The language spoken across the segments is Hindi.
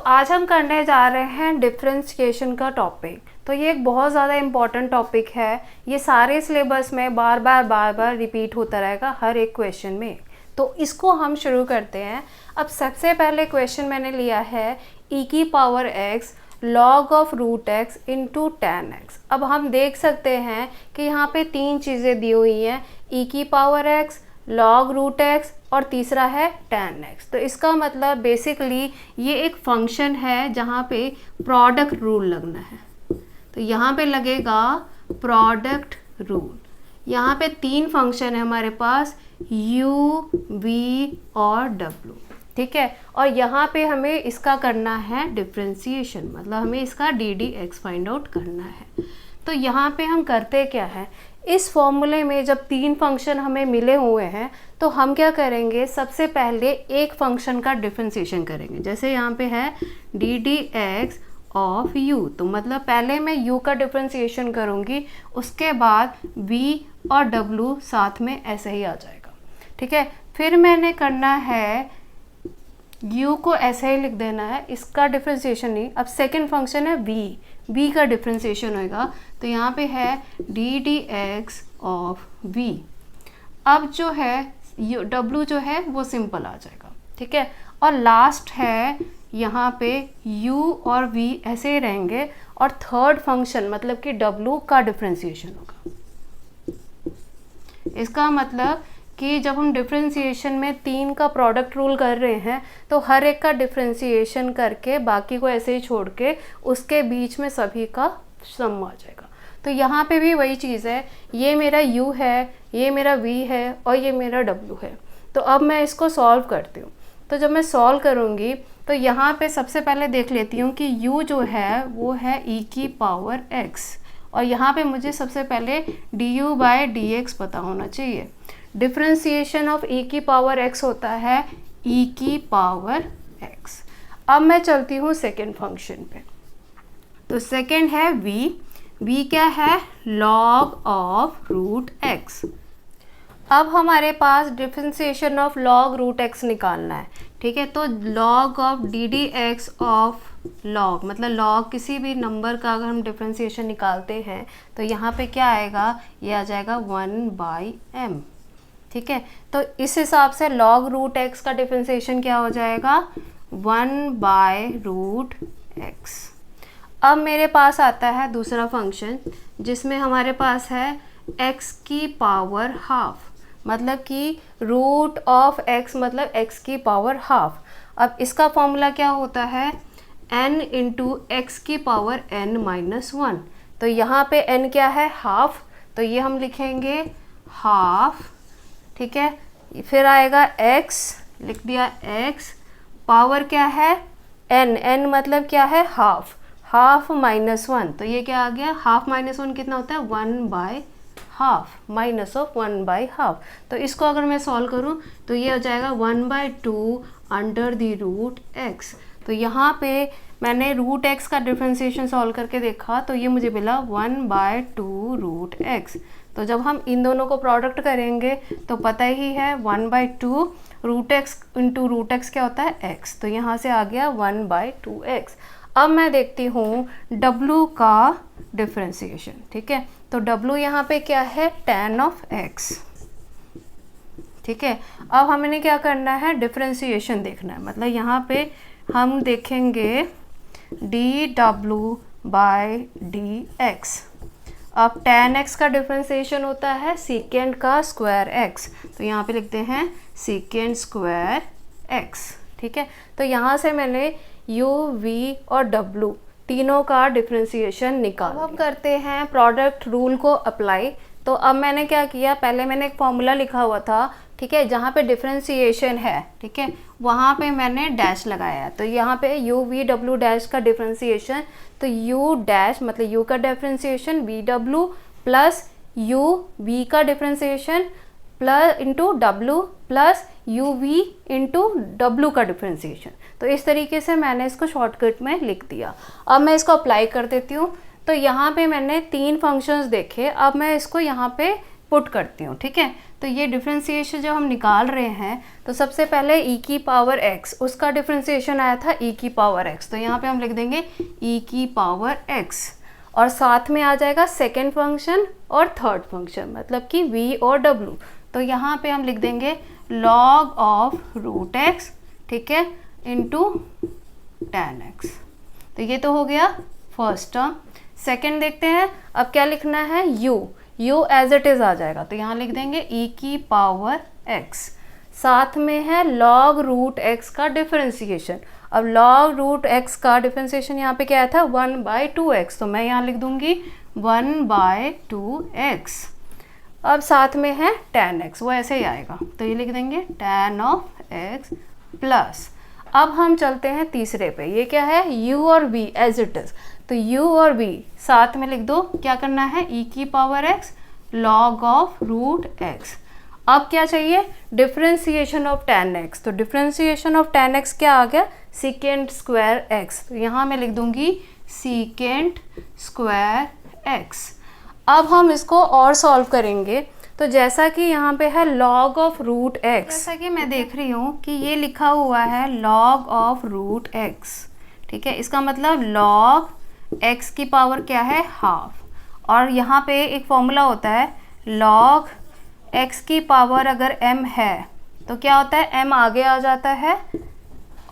आज हम करने जा रहे हैं डिफरेंशिएशन का टॉपिक। तो ये एक बहुत ज़्यादा इम्पॉर्टेंट टॉपिक है। ये सारे सिलेबस में बार बार रिपीट होता रहेगा हर एक क्वेश्चन में। तो इसको हम शुरू करते हैं। अब सबसे पहले क्वेश्चन मैंने लिया है e की power x log of root x into tan x। अब हम देख सकते हैं कि यहाँ पे तीन चीज़ें दी हुई हैं, e की power x, log root x और तीसरा है tan x। तो इसका मतलब बेसिकली ये एक फंक्शन है जहाँ पे प्रोडक्ट रूल लगना है। तो यहाँ पे लगेगा प्रोडक्ट रूल। यहाँ पे तीन फंक्शन है हमारे पास u, v और w, ठीक है। और यहाँ पे हमें इसका करना है डिफरेंशिएशन, मतलब हमें इसका D d x find out करना है। तो यहाँ पे हम करते क्या है, इस फॉर्मूले में जब तीन फंक्शन हमें मिले हुए हैं तो हम क्या करेंगे, सबसे पहले एक फंक्शन का डिफरेंशिएशन करेंगे। जैसे यहाँ पे है D d x of u, तो मतलब पहले मैं u का डिफरेंशिएशन करूँगी, उसके बाद v और w साथ में ऐसे ही आ जाएगा, ठीक है। फिर मैंने करना है u को ऐसे ही लिख देना है, इसका डिफरेंशिएशन नहीं। अब सेकंड फंक्शन है v का डिफरेंशिएशन होएगा, तो यहाँ पे है D d x of v। अब जो है w जो है वो सिंपल आ जाएगा, ठीक है। और लास्ट है यहाँ पे u और v ऐसे ही रहेंगे, और थर्ड फंक्शन मतलब कि w का डिफरेंशिएशन होगा। इसका मतलब कि जब हम डिफरेंशिएशन में तीन का प्रोडक्ट रूल कर रहे हैं तो हर एक का डिफरेंशिएशन करके बाकी को ऐसे ही छोड़ के उसके बीच में सभी का सम आ जाएगा। तो यहाँ पे भी वही चीज़ है, ये मेरा u है, ये मेरा v है और ये मेरा w है। तो अब मैं इसको सॉल्व करती हूँ। तो जब मैं सॉल्व करूँगी तो यहाँ पे सबसे पहले देख लेती हूँ कि u जो है वो है e की पावर x, और यहाँ पे मुझे सबसे पहले du बाय dx पता होना चाहिए। डिफरेंशिएशन ऑफ e की पावर x होता है e की पावर x। अब मैं चलती हूँ सेकेंड फंक्शन पे। तो सेकेंड है v क्या है, log ऑफ रूट x। अब हमारे पास differentiation of log root x निकालना है, ठीक है। तो log of d d x of log, मतलब log किसी भी नंबर का अगर हम डिफरेंशिएशन निकालते हैं तो यहाँ पे क्या आएगा, ये आ जाएगा 1/m, ठीक है। तो इस हिसाब से log रूट x का डिफरेंशिएशन क्या हो जाएगा, 1/√x। अब मेरे पास आता है दूसरा फंक्शन जिसमें हमारे पास है x की पावर हाफ, मतलब कि रूट ऑफ x मतलब x की पावर हाफ। अब इसका फॉर्मूला क्या होता है, n इंटू एक्स की पावर n-1। तो यहाँ पे n क्या है, हाफ, तो ये हम लिखेंगे हाफ, ठीक है। फिर आएगा x, लिख दिया x, पावर क्या है n मतलब क्या है, हाफ, हाफ -1। तो ये क्या आ गया, हाफ -1 कितना होता है, 1/हाफ, माइनस ऑफ 1/हाफ। तो इसको अगर मैं सॉल्व करूँ तो ये हो जाएगा 1/2 अंडर द रूट x। तो यहाँ पे मैंने रूट x का डिफरेंशिएशन सॉल्व करके देखा तो ये मुझे मिला 1/2√x। तो जब हम इन दोनों को प्रोडक्ट करेंगे तो पता ही है 1/2√x इंटू रूट x क्या होता है, x। तो यहाँ से आ गया 1/2x। अब मैं देखती हूँ w का डिफरेंशिएशन, ठीक है। तो w यहाँ पे क्या है, tan ऑफ x, ठीक है। अब हमने क्या करना है, डिफरेंशिएशन देखना है, मतलब यहाँ पे हम देखेंगे dw बाय dx। अब tan x का डिफरेंशिएशन होता है सीकेंड का स्क्वायर x, तो यहाँ पे लिखते हैं सीकेंड स्क्वायर x, ठीक है। तो यहाँ से मैंने u, v और w तीनों का डिफरेंशिएशन निकाल। अब करते हैं प्रोडक्ट रूल को अप्लाई। तो अब मैंने क्या किया, पहले मैंने एक फॉर्मूला लिखा हुआ था, ठीक है, जहाँ पे डिफरेंशिएशन है, ठीक है, वहाँ पे मैंने डैश लगाया। तो यहाँ पे u v w डैश का डिफरेंशिएशन, तो u डैश मतलब u का differentiation v w plus u v का differentiation plus into w plus u v into w का डिफरेंशिएशन। तो इस तरीके से मैंने इसको शॉर्टकट में लिख दिया। अब मैं इसको अप्लाई कर देती हूँ। तो यहाँ पे मैंने तीन फंक्शंस देखे, अब मैं इसको यहाँ पे पुट करती हूँ, ठीक है। तो ये डिफ्रेंसिएशन जब हम निकाल रहे हैं तो सबसे पहले e की पावर x, उसका डिफ्रेंसिएशन आया था e की पावर x, तो यहाँ पे हम लिख देंगे e की पावर x, और साथ में आ जाएगा सेकेंड फंक्शन और थर्ड फंक्शन, मतलब कि v और w। तो यहाँ पे हम लिख देंगे log ऑफ रूट x, ठीक है, इंटू tan x। तो ये तो हो गया फर्स्ट टर्म। सेकेंड देखते हैं, अब क्या लिखना है, u एज इट इज़ आ जाएगा, तो यहाँ लिख देंगे e की पावर x, साथ में है log रूट x का डिफरेंशिएशन। अब log रूट x का डिफरेंशिएशन यहाँ पे क्या आया था, 1/2x, तो मैं यहाँ लिख दूंगी 1/2x। अब साथ में है tan x, वो ऐसे ही आएगा, तो ये लिख देंगे tan ऑफ x प्लस। अब हम चलते हैं तीसरे पे, ये क्या है, u और v एज इट इज़, तो u और v साथ में लिख दो, क्या करना है, e की power x log of root x। अब क्या चाहिए, डिफरेंशिएशन ऑफ tan x, तो डिफरेंशिएशन ऑफ tan x क्या आ गया, सीकेंट स्क्वायर x, तो यहाँ मैं लिख दूंगी सीकेंट स्क्वायर x। अब हम इसको और सॉल्व करेंगे, तो जैसा कि यहाँ पे है log ऑफ रूट x, जैसा कि मैं देख रही हूँ कि ये लिखा हुआ है log ऑफ रूट x, ठीक है, इसका मतलब log x की पावर क्या है, हाफ, और यहाँ पे एक फॉर्मूला होता है log x की पावर अगर m है तो क्या होता है, m आगे आ जाता है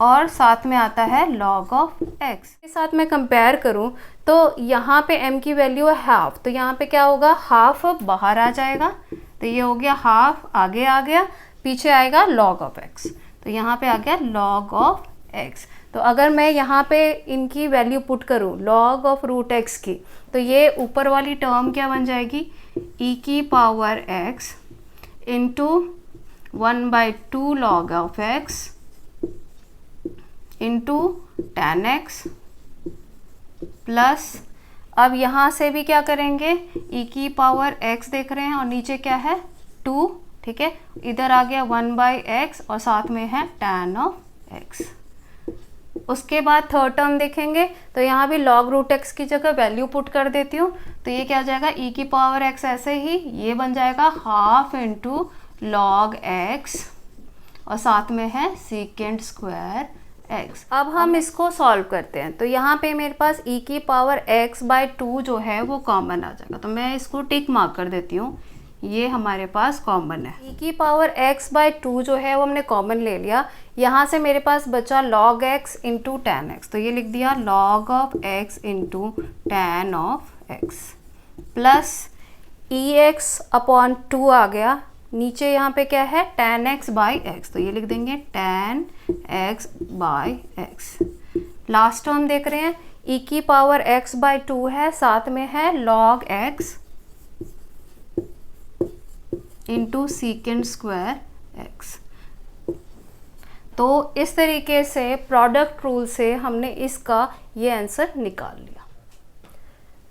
और साथ में आता है log ऑफ x। के साथ मैं कंपेयर करूं तो यहाँ पे m की वैल्यू है हाफ, तो यहाँ पे क्या होगा, हाफ बाहर आ जाएगा, तो ये हो गया हाफ, आगे आ गया, पीछे आएगा log ऑफ x, तो यहाँ पे आ गया log ऑफ x। तो अगर मैं यहाँ पे इनकी वैल्यू पुट करूँ log ऑफ रूट x की, तो ये ऊपर वाली टर्म क्या बन जाएगी, e की power x into 1/2 log of x into tan x plus, अब यहाँ से भी क्या करेंगे, e की पावर x देख रहे हैं और नीचे क्या है 2, ठीक है, इधर आ गया 1/x और साथ में है tan ऑफ x। उसके बाद थर्ड टर्म देखेंगे, तो यहाँ भी log रूट x की जगह वैल्यू पुट कर देती हूँ, तो ये क्या हो जाएगा, e की पावर x ऐसे ही ये बन जाएगा हाफ इंटू log x और साथ में है सीकेंट स्क्वायर x। अब हम इसको सॉल्व करते हैं, तो यहाँ पे मेरे पास e की पावर x/2 जो है वो कॉमन आ जाएगा, तो मैं इसको टिक मार्क कर देती हूँ, ये हमारे पास कॉमन है। e की पावर x/2 जो है वो हमने कॉमन ले लिया, यहाँ से मेरे पास बचा log x into tan x, तो ये लिख दिया log of x into tan of x plus ex/2 आ गया, नीचे यहाँ पे क्या है tan x/x, तो ये लिख देंगे tan x/x। लास्ट टर्म देख रहे हैं, e की पावर x/2 है, साथ में है log x into secant square x। तो इस तरीके से प्रोडक्ट रूल से हमने इसका ये आंसर निकाल लिया।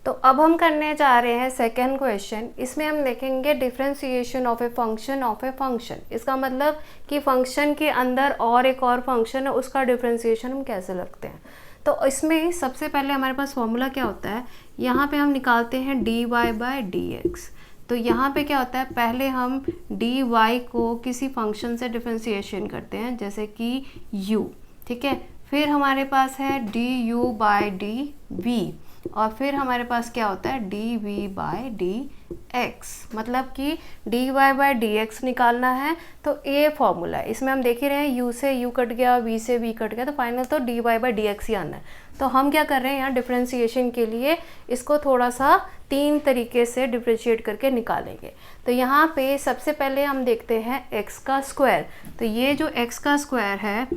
तो अब हम करने जा रहे हैं सेकेंड क्वेश्चन। इसमें हम देखेंगे डिफरेंशिएशन ऑफ ए फंक्शन। इसका मतलब कि फंक्शन के अंदर और एक और फंक्शन है, उसका डिफरेंशिएशन हम कैसे लगते हैं। तो इसमें सबसे पहले हमारे पास फॉर्मूला क्या होता है, यहाँ पे हम निकालते हैं dy/dx। तो यहाँ पे क्या होता है, पहले हम dy को किसी फंक्शन से डिफरेंशिएशन करते हैं, जैसे कि u, ठीक है, फिर हमारे पास है du/dv और फिर हमारे पास क्या होता है dv/dx। मतलब कि dy/dx निकालना है तो ये फॉर्मूला है। इसमें हम देख ही रहे हैं u से u कट गया, v से v कट गया, तो फाइनल तो dy/dx ही आना है। तो हम क्या कर रहे हैं यहाँ डिफरेंशिएशन के लिए इसको थोड़ा सा 3 तरीके से डिफरेंशिएट करके निकालेंगे। तो यहाँ पे सबसे पहले हम देखते हैं x का स्क्वायर। तो ये जो x का स्क्वायर है,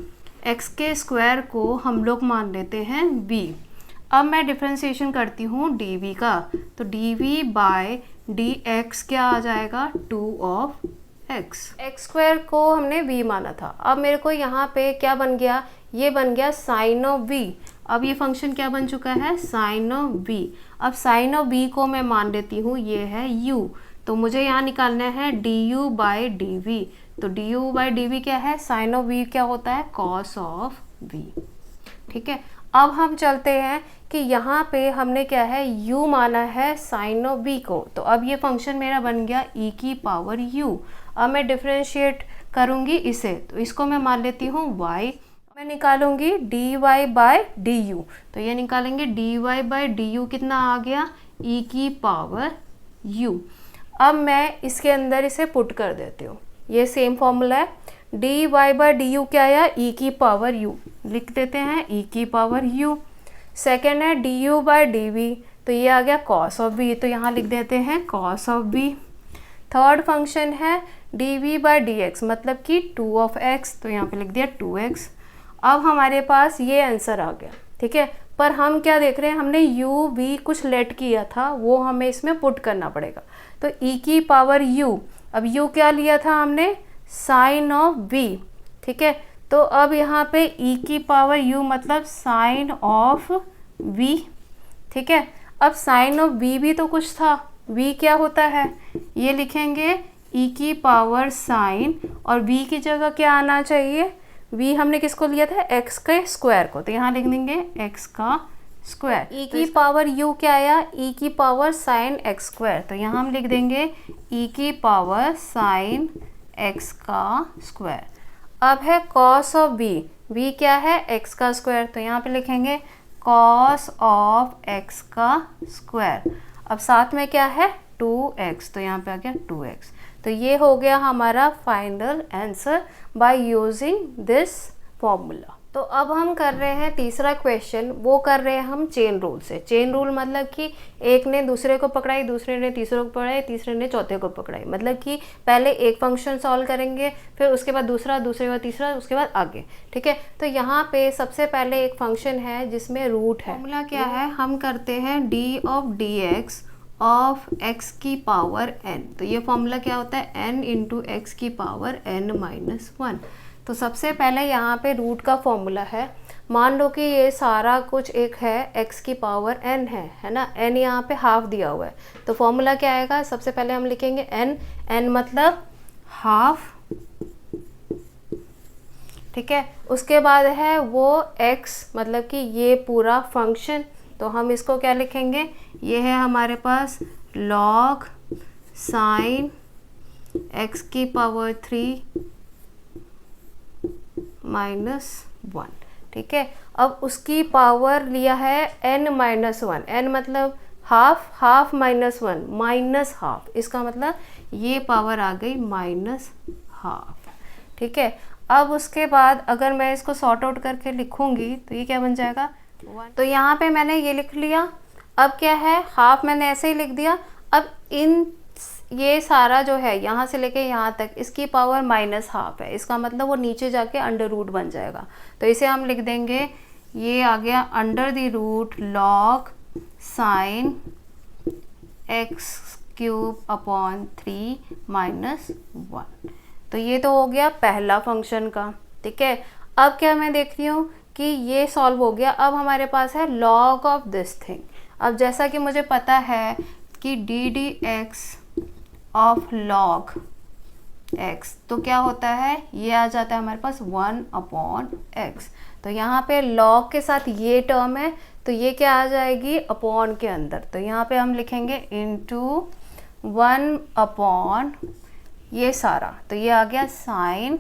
x के स्क्वायर को हम लोग मान लेते हैं v। अब मैं डिफरेंशिएशन करती हूँ dv का, तो dv/dx क्या आ जाएगा 2 ऑफ x। x स्क्वायर को हमने v माना था। अब मेरे को यहाँ पे क्या बन गया, ये बन गया साइन ऑफ v। अब ये फंक्शन क्या बन चुका है, साइन ऑफ v। अब साइन ऑफ v को मैं मान लेती हूँ ये है u, तो मुझे यहाँ निकालना है du/dv। तो du/dv क्या है, साइन ऑफ v क्या होता है, कॉस ऑफ v। ठीक है, अब हम चलते हैं कि यहाँ पे हमने क्या है u माना है साइन ऑफ v को, तो अब ये फंक्शन मेरा बन गया e की पावर u। अब मैं डिफ्रेंशिएट करूँगी इसे, तो इसको मैं मान लेती हूँ y, मैं निकालूंगी dy बाय du, तो ये निकालेंगे dy बाय du कितना आ गया e की पावर u। अब मैं इसके अंदर इसे पुट कर देती हूँ, ये सेम फॉर्मूला है, dy बाय du क्या आया e की पावर u, लिख देते हैं e की पावर u। सेकेंड है du बाय dv, तो ये आ गया cos ऑफ v, तो यहाँ लिख देते हैं cos of v। Third function है dv बाय dx, मतलब कि 2 ऑफ x, तो यहाँ पे लिख दिया 2x। अब हमारे पास ये आंसर आ गया, ठीक है। पर हम क्या देख रहे हैं, हमने u v कुछ लेट किया था, वो हमें इसमें पुट करना पड़ेगा। तो e की पावर u, अब u क्या लिया था हमने, साइन ऑफ v, ठीक है। तो अब यहाँ पे e की पावर u मतलब साइन ऑफ v, ठीक है। अब साइन ऑफ v भी तो कुछ था, v क्या होता है, ये लिखेंगे e की पावर साइन, और v की जगह क्या आना चाहिए, v हमने किसको लिया था, x के स्क्वायर को, तो यहाँ लिख देंगे x का स्क्वायर। e की पावर u क्या आया, e की पावर साइन x स्क्वायर, तो यहाँ हम लिख देंगे e की पावर साइन x का स्क्वायर। अब है cos ऑफ v, v क्या है x का स्क्वायर, तो यहाँ पे लिखेंगे cos ऑफ x का स्क्वायर। अब साथ में क्या है 2x, तो यहाँ पे आ गया 2x। तो ये हो गया हमारा final answer by using this formula. तो अब हम कर रहे हैं तीसरा क्वेश्चन, वो कर रहे हैं हम चेन रूल से। चेन रूल मतलब कि एक ने दूसरे को पकड़ाई, दूसरे ने तीसरे को पकड़ाई, तीसरे ने चौथे को पकड़ाई, मतलब कि पहले एक फंक्शन सॉल्व करेंगे, फिर उसके बाद दूसरा, दूसरे के बाद तीसरा, उसके बाद आगे, ठीक है। तो यहाँ पे सबसे पहले एक फंक्शन है जिसमें रूट है। फॉर्मूला क्या है, हम करते हैं d of dx of x की पावर n, तो ये फॉर्मूला क्या होता है, n इंटू एक्स की पावर n माइनस 1। तो सबसे पहले यहाँ पे रूट का फॉर्मूला है, मान लो कि ये सारा कुछ एक है, x की पावर n है ना, n यहाँ पे हाफ दिया हुआ है, तो फॉर्मूला क्या आएगा, सबसे पहले हम लिखेंगे n मतलब हाफ, ठीक है। उसके बाद है वो x मतलब कि ये पूरा फंक्शन, तो हम इसको क्या लिखेंगे, ये है हमारे पास log साइन x की पावर 3 माइनस 1, ठीक है। अब उसकी पावर लिया है n माइनस 1, n मतलब half, half minus 1 minus half, इसका मतलब ये पावर आ गई माइनस हाफ, ठीक है। अब उसके बाद अगर मैं इसको सॉर्ट आउट करके लिखूंगी तो ये क्या बन जाएगा 1, तो यहाँ पे मैंने ये लिख लिया। अब क्या है, हाफ मैंने ऐसे ही लिख दिया। अब इन ये सारा जो है यहाँ से लेके यहाँ तक, इसकी पावर माइनस हाफ है, इसका मतलब वो नीचे जाके अंडर रूट बन जाएगा, तो इसे हम लिख देंगे, ये आ गया under the root log sine x cube upon 3 minus 1। तो ये तो हो गया पहला फंक्शन का, ठीक है। अब क्या मैं देख रही हूँ कि ये सॉल्व हो गया। अब हमारे पास है लॉग ऑफ दिस थिंग। अब जैसा कि मुझे पता है कि D d x of log x, तो क्या होता है, ये आ जाता है हमारे पास 1 अपॉन x। तो यहाँ पे log के साथ ये टर्म है, तो ये क्या आ जाएगी अपॉन के अंदर, तो यहाँ पे हम लिखेंगे इनटू 1 अपॉन ये सारा, तो ये आ गया sine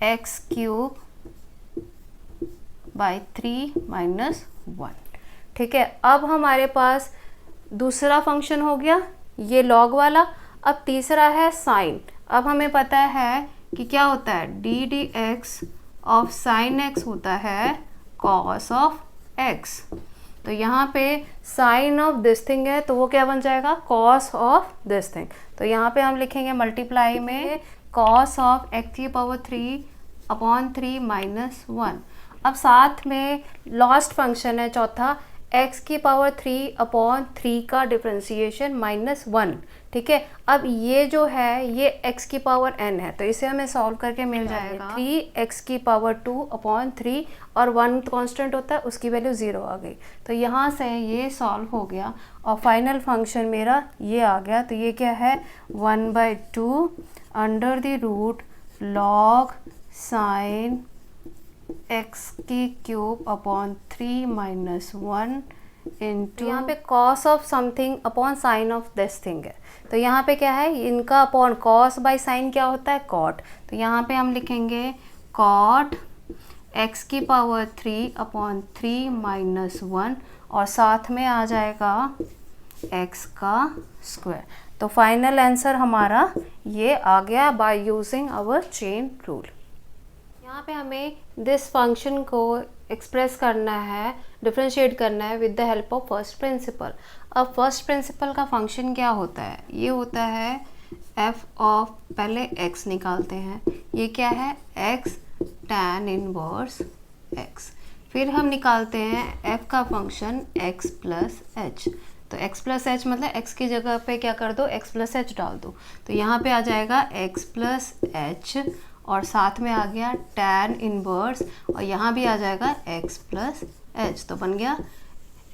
x cube by 3 minus 1, ठीक है। अब हमारे पास दूसरा फंक्शन हो गया ये लॉग वाला। अब तीसरा है साइन। अब हमें पता है कि क्या होता है, D d x of sine x होता है कॉस ऑफ एक्स। तो यहाँ पे साइन ऑफ दिस थिंग है, तो वो क्या बन जाएगा कॉस ऑफ दिस थिंग। तो यहाँ पे हम लिखेंगे मल्टीप्लाई में कॉस ऑफ एक्स की पावर 3 अपॉन 3 माइनस 1। अब साथ में लास्ट फंक्शन है चौथा, x की पावर 3 अपॉन 3 का डिफ्रेंसिएशन माइनस 1, ठीक है। अब ये जो है ये x की पावर n है, तो इसे हमें सॉल्व करके मिल जाएगा 3x की पावर 2 अपॉन 3 और 1 कांस्टेंट होता है, उसकी वैल्यू 0 आ गई। तो यहाँ से ये सॉल्व हो गया और फाइनल फंक्शन मेरा ये आ गया। तो ये क्या है 1/2 under the root log sine X की क्यूब अपॉन 3 माइनस 1 इंटू, यहाँ पे cos of something upon sine of this thing है। तो यहाँ पे क्या है, इनका अपॉन कॉस बाय साइन क्या होता है, कॉट। तो यहाँ पे हम लिखेंगे कॉट एक्स की पावर 3 अपॉन 3 माइनस 1 और साथ में आ जाएगा एक्स का स्क्वायर। तो फाइनल आंसर हमारा ये आ गया by using our chain rule. यहाँ पे हमें दिस फंक्शन को एक्सप्रेस करना है, डिफ्रेंशिएट करना है with the help of first principle. अब फर्स्ट प्रिंसिपल का फंक्शन क्या होता है, ये होता है एफ ऑफ, पहले एक्स निकालते हैं, ये क्या है एक्स tan इनवर्स एक्स। फिर हम निकालते हैं एफ का फंक्शन एक्स प्लस एच। तो x प्लस एच मतलब x की जगह पे क्या कर दो, x प्लस एच डाल दो। तो यहाँ पे आ जाएगा x प्लस एच और साथ में आ गया tan इनवर्स और यहाँ भी आ जाएगा x प्लस एच। तो बन गया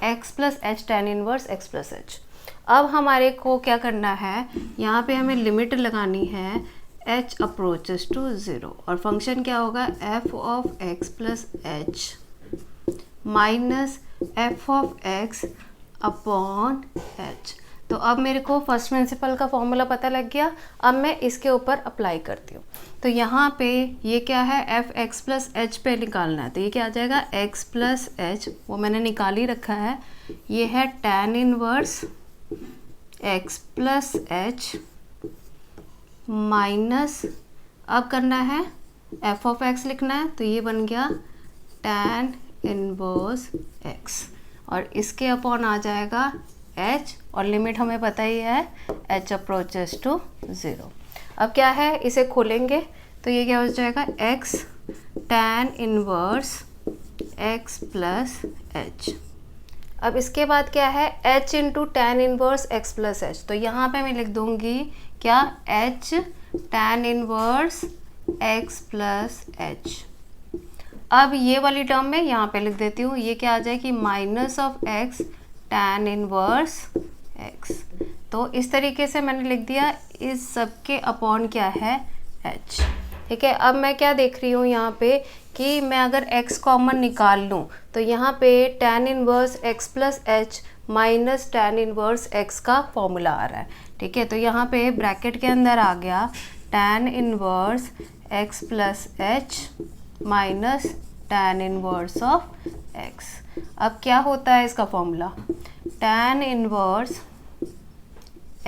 x plus H tan inverse x plus H. अब हमारे को क्या करना है, यहाँ पे हमें लिमिट लगानी है h अप्रोचेस टू 0 और फंक्शन क्या होगा f of x plus H minus F of x upon H. तो अब मेरे को फर्स्ट प्रिंसिपल का फॉर्मूला पता लग गया। अब मैं इसके ऊपर अप्लाई करती हूँ। तो यहाँ पे ये क्या है, एफ एक्स प्लस एच पे निकालना है। तो ये क्या आ जाएगा, एक्स प्लस एच, वो मैंने निकाल ही रखा है। ये है tan inverse x plus H minus, अब करना है एफ ऑफ एक्स लिखना है। तो ये बन गया tan इनवर्स एक्स और इसके अपॉन आ जाएगा h और लिमिट हमें पता ही है h अप्रोचेस टू 0। अब क्या है, इसे खोलेंगे तो ये क्या हो जाएगा x tan inverse x plus H. अब इसके बाद क्या है h into tan inverse x plus H. तो यहाँ पे मैं लिख दूँगी क्या, h tan inverse x plus H. अब ये वाली टर्म में यहाँ पे लिख देती हूँ, ये क्या आ जाए कि minus of x tan inverse x। तो इस तरीके से मैंने लिख दिया, इस सब के अपॉन क्या है h। ठीक है, अब मैं क्या देख रही हूँ यहाँ पे कि मैं अगर x कॉमन निकाल लूँ तो यहाँ पे tan inverse x plus H minus tan inverse x का फॉर्मूला आ रहा है। ठीक है, तो यहाँ पे ब्रैकेट के अंदर आ गया tan inverse x plus H minus tan inverse of x। अब क्या होता है इसका formula, tan inverse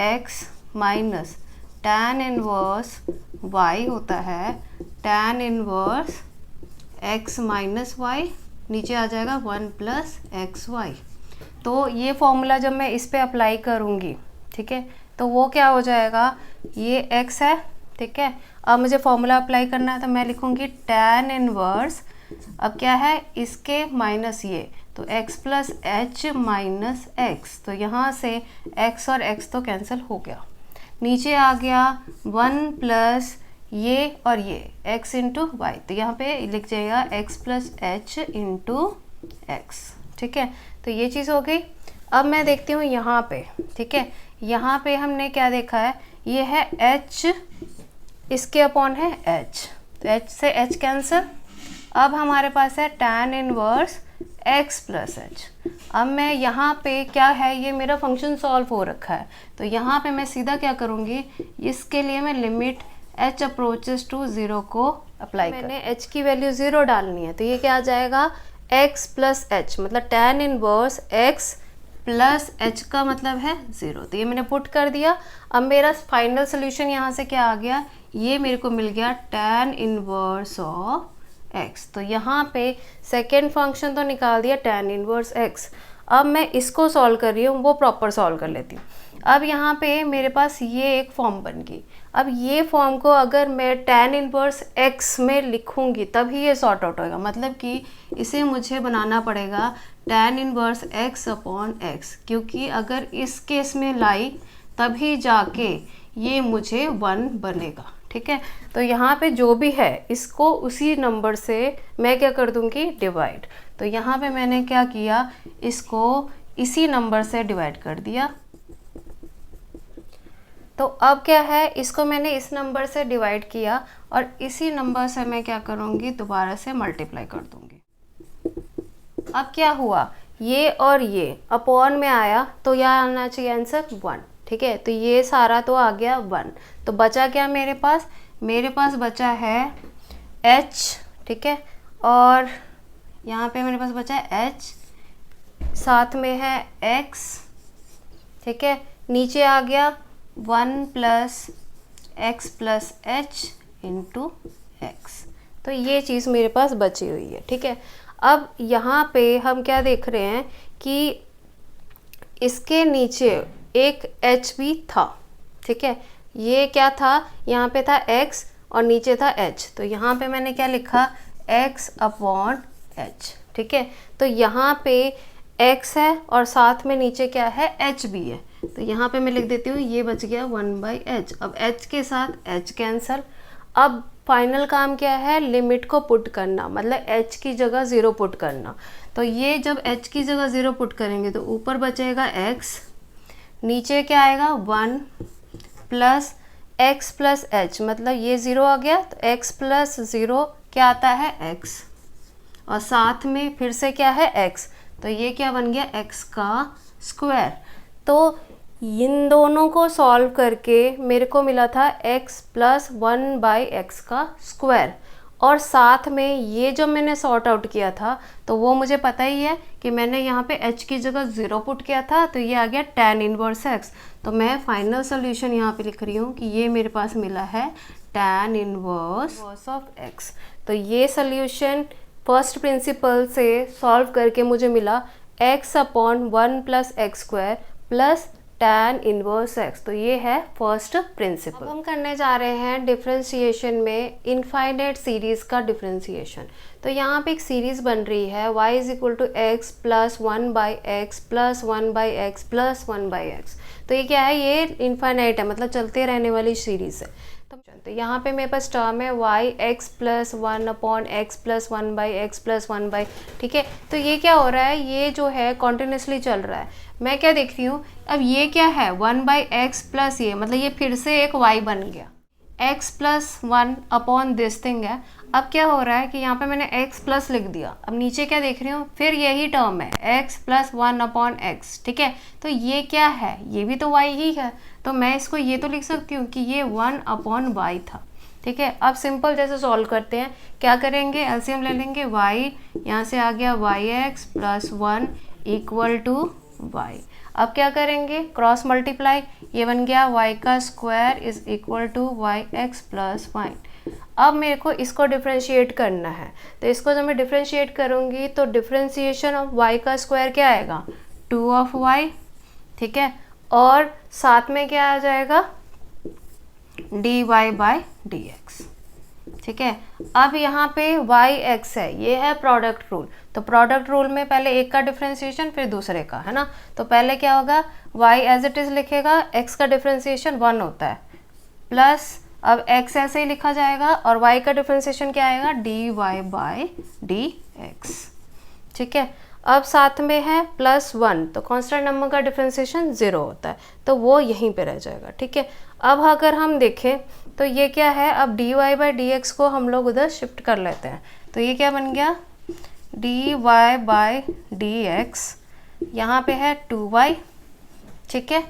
x minus tan inverse y होता है tan inverse x minus y, नीचे आ जाएगा 1 प्लस एक्स वाई। तो ये फॉर्मूला जब मैं इस पे अप्लाई करूँगी, ठीक है, तो वो क्या हो जाएगा, ये x है। ठीक है, अब मुझे फॉर्मूला अप्लाई करना है तो मैं लिखूँगी tan इनवर्स, अब क्या है इसके माइनस ये, तो x plus H minus x. तो यहाँ से x और x तो कैंसिल हो गया, नीचे आ गया 1 प्लस ये और ये x इंटू वाई। तो यहाँ पे लिख जाएगा x plus H into x. ठीक है, तो ये चीज़ हो गई। अब मैं देखती हूँ यहाँ पे, ठीक है, यहाँ पे हमने क्या देखा है, ये है h, इसके अपॉन है h, तो h से h कैंसिल। अब हमारे पास है tan inverse x plus H. अब मैं यहाँ पे क्या है, ये मेरा फंक्शन सॉल्व हो रखा है, तो यहाँ पे मैं सीधा क्या करूँगी, इसके लिए मैं लिमिट h अप्रोचेस टू 0 को अप्लाई कर, मैंने h की वैल्यू 0 डालनी है। तो ये क्या आ जाएगा x प्लस एच, मतलब tan inverse x plus H का मतलब है 0। तो ये मैंने पुट कर दिया। अब मेरा फाइनल सोल्यूशन यहाँ से क्या आ गया, ये मेरे को मिल गया tan इनवर्स ऑफ x। तो यहाँ पे सेकेंड फंक्शन तो निकाल दिया tan इनवर्स x। अब मैं इसको सॉल्व कर रही हूँ, वो प्रॉपर सॉल्व कर लेती हूँ। अब यहाँ पे मेरे पास ये एक फॉर्म बन गई। अब ये फॉर्म को अगर मैं tan इनवर्स x में लिखूँगी तभी ये सॉर्ट आउट होगा, मतलब कि इसे मुझे बनाना पड़ेगा tan inverse x upon x, क्योंकि अगर इस केस में लाई तभी जाके ये मुझे 1 बनेगा। ठीक है, तो यहाँ पे जो भी है इसको उसी नंबर से मैं क्या कर दूँगी, डिवाइड। तो यहाँ पे मैंने क्या किया, इसको इसी नंबर से डिवाइड कर दिया। तो अब क्या है, इसको मैंने इस नंबर से डिवाइड किया और इसी नंबर से मैं क्या करूँगी, दोबारा से मल्टीप्लाई कर दूँगी। अब क्या हुआ, ये और ये अपॉन में आया तो यहाँ आना चाहिए आंसर 1, ठीक है। तो ये सारा तो आ गया 1, तो बचा क्या मेरे पास, मेरे पास बचा है h, ठीक है, और यहाँ पे मेरे पास बचा है h, साथ में है x, ठीक है, नीचे आ गया 1 plus x plus H into x. तो ये चीज़ मेरे पास बची हुई है, ठीक है। अब यहाँ पे हम क्या देख रहे हैं कि इसके नीचे एक h भी था, ठीक है। ये क्या था, यहाँ पे था x और नीचे था h, तो यहाँ पे मैंने क्या लिखा, x अपॉन h, ठीक है। तो यहाँ पे x है और साथ में नीचे क्या है, h भी है, तो यहाँ पे मैं लिख देती हूँ, ये बच गया 1/h। अब h के साथ h कैंसल। अब फाइनल काम क्या है, लिमिट को पुट करना, मतलब h की जगह 0 पुट करना। तो ये जब h की जगह 0 पुट करेंगे तो ऊपर बचेगा x, नीचे क्या आएगा 1 प्लस x प्लस h, मतलब ये 0 आ गया, तो x प्लस 0 क्या आता है x, और साथ में फिर से क्या है x, तो ये क्या बन गया, x का स्क्वायर। तो इन दोनों को सॉल्व करके मेरे को मिला था x प्लस 1/x का स्क्वायर, और साथ में ये जो मैंने सॉर्ट आउट किया था तो वो मुझे पता ही है कि मैंने यहाँ पे h की जगह 0 पुट किया था, तो ये आ गया tan इनवर्स x। तो मैं फाइनल सोल्यूशन यहाँ पे लिख रही हूँ कि ये मेरे पास मिला है tan इनवर्स ऑफ x। तो ये सोल्यूशन फर्स्ट प्रिंसिपल से सॉल्व करके मुझे मिला x upon 1 plus x square plus tan inverse x। तो ये है फर्स्ट प्रिंसिपल। अब हम करने जा रहे हैं डिफरेंशिएशन में इनफाइनाइट सीरीज़ का डिफरेंशिएशन। तो यहाँ पे एक सीरीज़ बन रही है y is equal to x plus 1/x plus 1/x plus 1/x। तो ये क्या है, ये इनफाइनाइट है, मतलब चलते रहने वाली सीरीज़ है। तो यहाँ पे मेरे पास टर्म है y x plus 1 upon x plus 1/x plus 1/, ठीक है। तो ये क्या हो रहा है, ये जो है कॉन्टिन्यूसली चल रहा है। मैं क्या देख रही हूँ, अब ये क्या है 1/x प्लस ये, मतलब ये फिर से एक y बन गया, x plus 1 upon this thing है। अब क्या हो रहा है कि यहाँ पे मैंने x प्लस लिख दिया, अब नीचे क्या देख रही हूँ, फिर यही टर्म है x प्लस 1 अपॉन एक्स, ठीक है। तो ये क्या है, ये भी तो y ही है, तो मैं इसको ये तो लिख सकती हूँ कि ये 1 अपॉन y था, ठीक है। अब सिंपल जैसे सॉल्व करते हैं, क्या करेंगे, एलसीएम ले लेंगे, y यहाँ से आ गया yx plus 1 equal to y। अब क्या करेंगे, क्रॉस मल्टीप्लाई, ये बन गया y का square is equal to yx plus 1। अब मेरे को इसको डिफ्रेंशिएट करना है, तो इसको जब मैं डिफ्रेंशिएट करूँगी तो डिफ्रेंशिएशन ऑफ y का स्क्वायर क्या आएगा, 2 ऑफ y, ठीक है, और साथ में क्या आ जाएगा dy/dx, ठीक है। अब यहाँ पे yx है, ये है प्रोडक्ट रूल, तो प्रोडक्ट रूल में पहले एक का डिफ्रेंशिएशन फिर दूसरे का, है ना। तो पहले क्या होगा, y एज इट इज़ लिखेगा, x का डिफ्रेंशिएशन 1 होता है, प्लस अब x ऐसे ही लिखा जाएगा, और y का डिफ्रेंशिएशन क्या आएगा, dy/dx, ठीक है। अब साथ में है प्लस 1, तो कांस्टेंट नंबर का डिफ्रेंशिएशन 0 होता है, तो वो यहीं पे रह जाएगा, ठीक है। अब अगर हम देखें तो ये क्या है, अब dy/dx को हम लोग उधर शिफ्ट कर लेते हैं, तो ये क्या बन गया, dy/dx, यहाँ पे है 2y, ठीक है।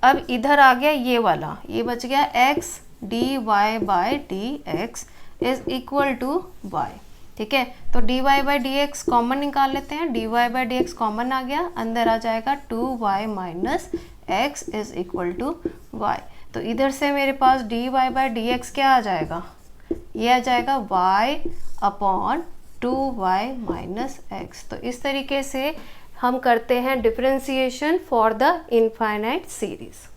अब इधर आ गया ये वाला, ये बच गया x dy/dx is equal to y, ठीक है। तो dy/dx कॉमन निकाल लेते हैं, dy/dx कॉमन आ गया, अंदर आ जाएगा 2y minus x is equal to y। तो इधर से मेरे पास dy/dx क्या आ जाएगा, ये आ जाएगा y upon 2y minus x। तो इस तरीके से हम करते हैं differentiation for the infinite series.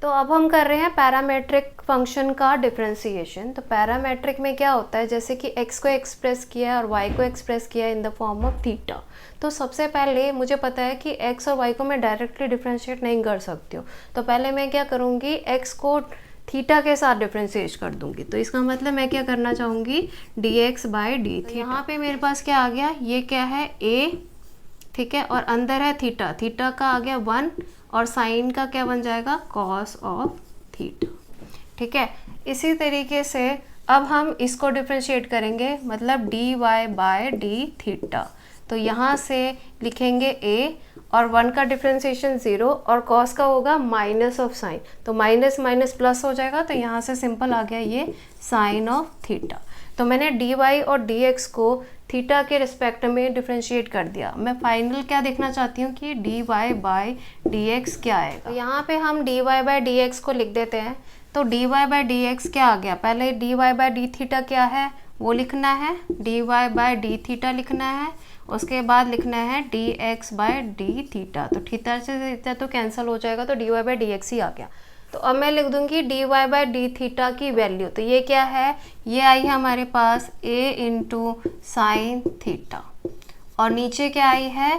तो अब हम कर रहे हैं पैरामेट्रिक फंक्शन का डिफरेंशिएशन। तो पैरामेट्रिक में क्या होता है, जैसे कि x को एक्सप्रेस किया है और y को एक्सप्रेस किया है in the form of theta. तो सबसे पहले मुझे पता है कि x और y को मैं डायरेक्टली डिफरेंशिएट नहीं कर सकती हूँ, तो पहले मैं क्या करूँगी, x को थीटा के साथ डिफरेंशिएट कर दूंगी। तो इसका मतलब मैं क्या करना चाहूँगी, dx/d। यहाँ पे मेरे पास क्या आ गया, ये क्या है a, ठीक है, और अंदर है थीटा, थीटा का आ गया 1 और साइन का क्या बन जाएगा, कॉस ऑफ थीटा। ठीक है, इसी तरीके से अब हम इसको डिफ्रेंशिएट करेंगे, मतलब dy बाय डी थीटा। तो यहाँ से लिखेंगे a और 1 का डिफ्रेंशिएशन 0 और cos का होगा माइनस ऑफ साइन, तो माइनस माइनस प्लस हो जाएगा, तो यहाँ से सिंपल आ गया ये साइन ऑफ थीटा। तो मैंने dy और dx को थीटा के रिस्पेक्ट में डिफ्रेंशिएट कर दिया। मैं फाइनल क्या देखना चाहती हूँ कि dy बाय dx क्या आएगा। तो यहाँ पे हम dy बाय dx को लिख देते हैं। तो dy बाय dx क्या आ गया, पहले dy बाय डी थीटा क्या है वो लिखना है, dy बाय डी थीटा लिखना है, उसके बाद लिखना है dx बाय डी थीटा। तो थीटा से थीटा तो कैंसिल हो जाएगा, तो dy बाय dx ही आ गया। तो अब मैं लिख दूंगी dy बाय डी थीटा की वैल्यू, तो ये क्या है, ये आई है हमारे पास a इंटू साइन थीटा, और नीचे क्या आई है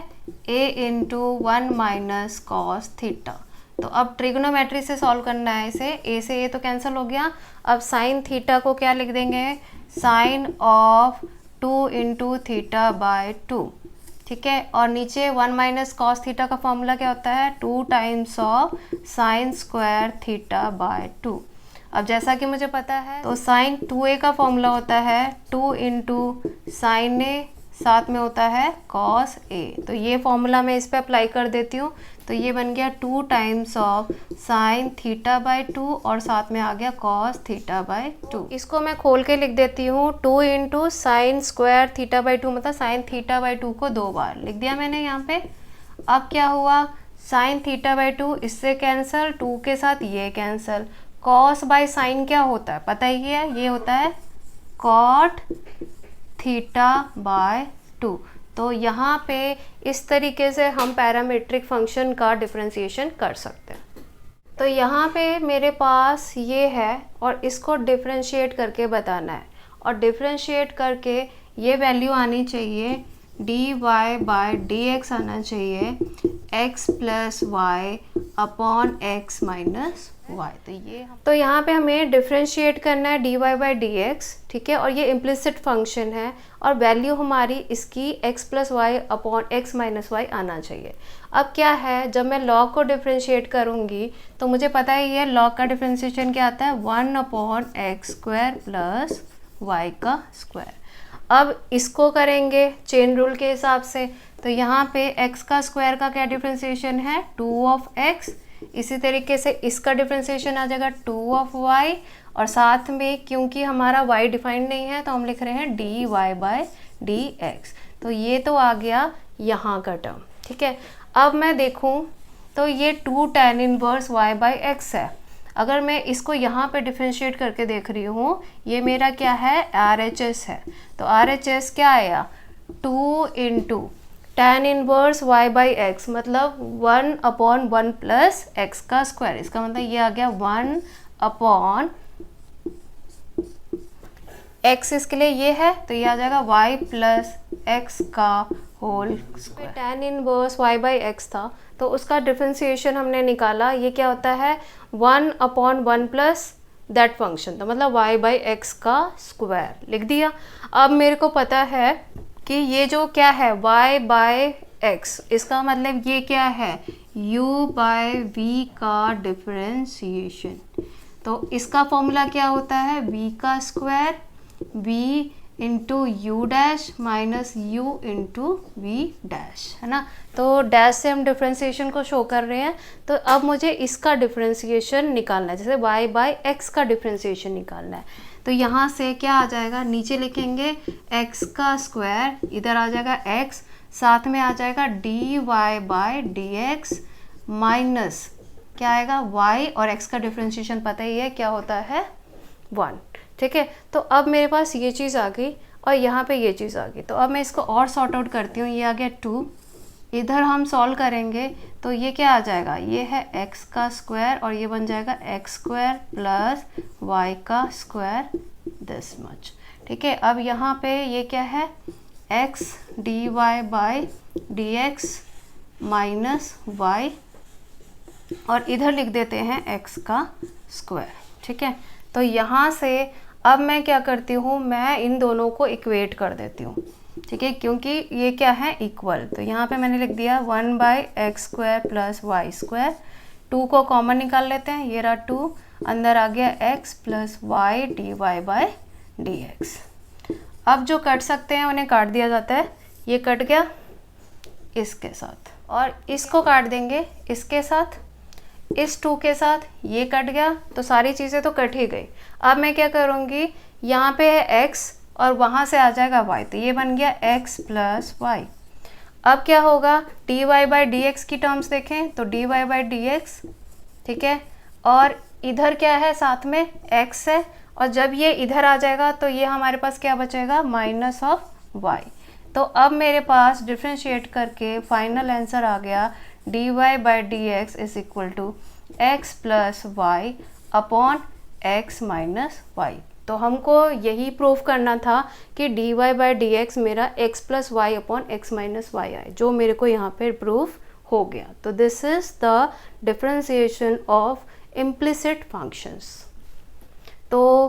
a into 1 minus cos theta. तो अब ट्रिग्नोमेट्री से सॉल्व करना है इसे, a से a तो कैंसिल हो गया। अब साइन थीटा को क्या लिख देंगे, sine of 2 into theta by 2। ठीक है, और नीचे 1 माइनस कॉस थीटा का फॉर्मूला क्या होता है, 2 times of sine square theta by 2। अब जैसा कि मुझे पता है तो साइन 2a का फॉर्मूला होता है 2 इंटू साइन a, साथ में होता है कॉस a। तो ये फॉर्मूला मैं इस पे अप्लाई कर देती हूँ, तो ये बन गया 2 times of sine theta by 2 और साथ में आ गया कॉस थीटा बाय 2। इसको मैं खोल के लिख देती हूँ, 2 into sine square theta by 2, मतलब साइन थीटा बाय 2 को 2 बार लिख दिया मैंने यहाँ पे। अब क्या हुआ, साइन थीटा बाय 2 इससे कैंसिल, 2 के साथ ये कैंसिल, कॉस बाय साइन क्या होता है पता ही है, ये होता है कॉट थीटा बाय 2। तो यहाँ पे इस तरीके से हम पैरामीट्रिक फंक्शन का डिफरेंशिएशन कर सकते हैं। तो यहाँ पे मेरे पास ये है और इसको डिफरेंशिएट करके बताना है, और डिफरेंशिएट करके ये वैल्यू आनी चाहिए dy बाय dx आना चाहिए x plus Y upon x minus Y. तो यहाँ पे हमें डिफरेंशिएट करना है dy बाय dx, ठीक है, और ये इम्प्लिसिट फंक्शन है और वैल्यू हमारी इसकी x plus Y upon x minus Y आना चाहिए। अब क्या है, जब मैं लॉग को डिफरेंशिएट करूँगी तो मुझे पता है ये लॉग का डिफरेंशिएशन क्या आता है, 1 upon X square plus Y का स्क्वायर। अब इसको करेंगे चेन रूल के हिसाब से, तो यहाँ पे x का स्क्वायर का क्या डिफरेंशिएशन है, 2 ऑफ x। इसी तरीके से इसका डिफरेंशिएशन आ जाएगा 2 ऑफ y, और साथ में क्योंकि हमारा y डिफाइंड नहीं है तो हम लिख रहे हैं dy बाय dx। तो ये तो आ गया यहाँ का टर्म। ठीक है, अब मैं देखूँ तो ये 2 tan inverse y by x है। अगर मैं इसको यहाँ पे डिफरेंशिएट करके देख रही हूँ, ये मेरा क्या है, RHS है। तो RHS क्या आया, 2 into tan inverse y by x, मतलब 1 अपॉन 1 प्लस एक्स का स्क्वायर। इसका मतलब ये आ गया 1 अपॉन x, इसके लिए ये है तो ये आ जाएगा y प्लस एक्स का whole square. tan inverse y by X था तो उसका डिफरेंशिएशन हमने निकाला, ये क्या होता है 1 अपॉन 1 प्लस दैट फंक्शन, तो मतलब y बाई एक्स का स्क्वायर लिख दिया। अब मेरे को पता है कि ये जो क्या है y बाय एक्स, इसका मतलब ये क्या है u बाय v का डिफरेंशिएशन। तो इसका फॉर्मूला क्या होता है, v का square v into U dash minus U into V dash, है ना। तो डैश से हम डिफरेंशिएशन को शो कर रहे हैं। तो अब मुझे इसका डिफरेंशिएशन निकालना है, जैसे y बाई एक्स का डिफरेंशिएशन निकालना है। तो यहाँ से क्या आ जाएगा, नीचे लिखेंगे x का स्क्वायर, इधर आ जाएगा x, साथ में आ जाएगा dy बाय dx माइनस क्या आएगा y, और x का डिफरेंशिएशन पता ही है क्या होता है 1। ठीक है, तो अब मेरे पास ये चीज़ आ गई और यहाँ पे ये चीज़ आ गई। तो अब मैं इसको और सॉर्ट आउट करती हूँ, ये आ गया 2, इधर हम सॉल्व करेंगे तो ये क्या आ जाएगा, ये है x का स्क्वायर और ये बन जाएगा x स्क्वायर प्लस y का स्क्वायर दिस मच। ठीक है, अब यहाँ पे ये क्या है x dy by dx minus y, और इधर लिख देते हैं x का स्क्वायर। ठीक है, तो यहाँ से अब मैं क्या करती हूँ, मैं इन दोनों को इक्वेट कर देती हूँ। ठीक है, क्योंकि ये क्या है इक्वल, तो यहाँ पे मैंने लिख दिया 1 by X square plus Y square. 2 को कॉमन निकाल लेते हैं, ये रहा 2। अंदर आ गया x plus Y D Y by D X. अब जो कट सकते हैं उन्हें काट दिया जाता है, ये कट गया इसके साथ, और इसको काट देंगे इसके साथ, इस 2 के साथ, ये कट गया, तो सारी चीज़ें तो कट ही गई। अब मैं क्या करूँगी, यहाँ पे है x और वहाँ से आ जाएगा y, तो ये बन गया x प्लस वाई। अब क्या होगा, D Y by D X की टर्म्स देखें तो D Y by D X, ठीक है, और इधर क्या है साथ में x है, और जब ये इधर आ जाएगा तो ये हमारे पास क्या बचेगा, माइनस ऑफ y। तो अब मेरे पास डिफ्रेंशिएट करके फाइनल आंसर आ गया d Y by D x is equal to x plus Y upon x minus Y. तो हमको यही प्रूफ करना था कि d Y by D x मेरा x plus Y upon x minus y आए, जो मेरे को यहाँ पे प्रूफ हो गया। तो this is the differentiation of implicit functions. तो